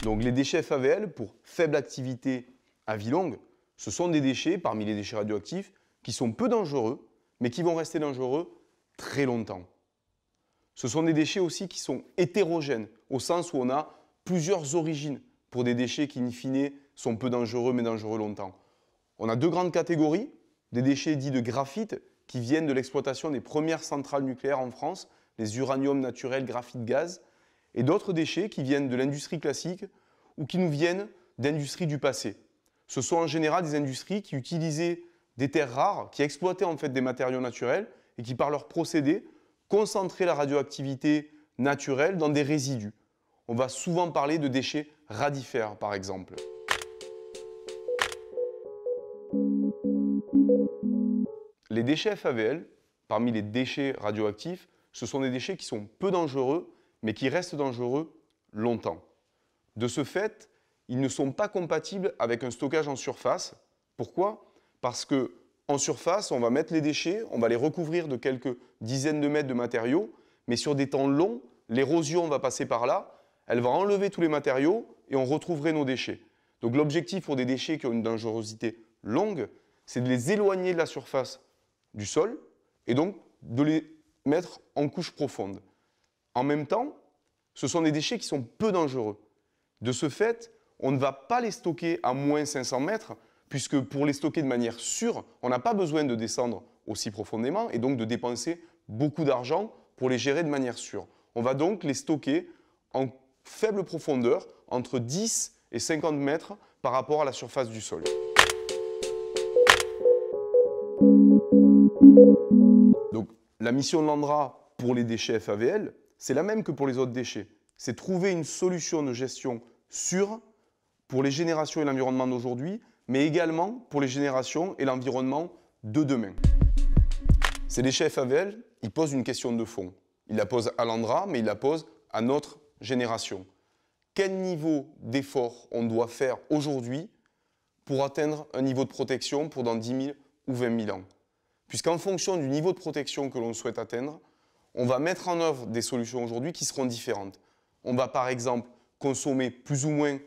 Donc les déchets FAVL, pour faible activité à vie longue, ce sont des déchets, parmi les déchets radioactifs, qui sont peu dangereux, mais qui vont rester dangereux très longtemps. Ce sont des déchets aussi qui sont hétérogènes, au sens où on a plusieurs origines pour des déchets qui, in fine, sont peu dangereux, mais dangereux longtemps. On a deux grandes catégories, des déchets dits de graphite, qui viennent de l'exploitation des premières centrales nucléaires en France, les uraniums naturels graphite gaz, et d'autres déchets qui viennent de l'industrie classique ou qui nous viennent d'industries du passé. Ce sont en général des industries qui utilisaient des terres rares, qui exploitaient en fait des matériaux naturels et qui, par leur procédé, concentraient la radioactivité naturelle dans des résidus. On va souvent parler de déchets radifères, par exemple. Les déchets FAVL, parmi les déchets radioactifs, ce sont des déchets qui sont peu dangereux, mais qui restent dangereux longtemps. De ce fait, ils ne sont pas compatibles avec un stockage en surface. Pourquoi? Parce qu'en surface, on va mettre les déchets, on va les recouvrir de quelques dizaines de mètres de matériaux, mais sur des temps longs, l'érosion va passer par là, elle va enlever tous les matériaux et on retrouverait nos déchets. Donc l'objectif pour des déchets qui ont une dangerosité longue, c'est de les éloigner de la surface du sol et donc de les mettre en couche profonde. En même temps, ce sont des déchets qui sont peu dangereux. De ce fait, on ne va pas les stocker à moins 500 mètres, puisque pour les stocker de manière sûre, on n'a pas besoin de descendre aussi profondément et donc de dépenser beaucoup d'argent pour les gérer de manière sûre. On va donc les stocker en faible profondeur, entre 10 et 50 mètres par rapport à la surface du sol. Donc, la mission de l'ANDRA pour les déchets FAVL, c'est la même que pour les autres déchets. C'est trouver une solution de gestion sûre pour les générations et l'environnement d'aujourd'hui, mais également pour les générations et l'environnement de demain. Ces déchets FAVL, ils posent une question de fond. Ils la posent à l'ANDRA, mais ils la posent à notre génération. Quel niveau d'effort on doit faire aujourd'hui pour atteindre un niveau de protection pour dans 10 000 ou 20 000 ans? Puisqu'en fonction du niveau de protection que l'on souhaite atteindre, on va mettre en œuvre des solutions aujourd'hui qui seront différentes. On va par exemple consommer plus ou moins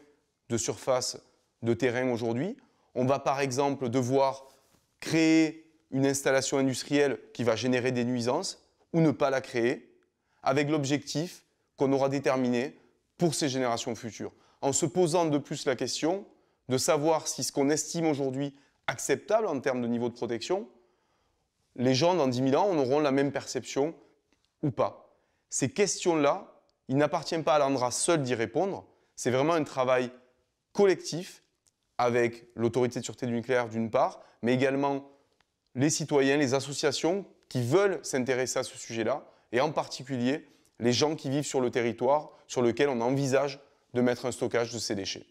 de surface de terrain aujourd'hui. On va par exemple devoir créer une installation industrielle qui va générer des nuisances ou ne pas la créer, avec l'objectif qu'on aura déterminé pour ces générations futures. En se posant de plus la question de savoir si ce qu'on estime aujourd'hui acceptable en termes de niveau de protection, les gens dans 10 000 ans en auront la même perception ou pas. Ces questions-là, il n'appartient pas à l'ANDRA seul d'y répondre, c'est vraiment un travail collectif avec l'autorité de sûreté du nucléaire d'une part, mais également les citoyens, les associations qui veulent s'intéresser à ce sujet-là, et en particulier les gens qui vivent sur le territoire sur lequel on envisage de mettre un stockage de ces déchets.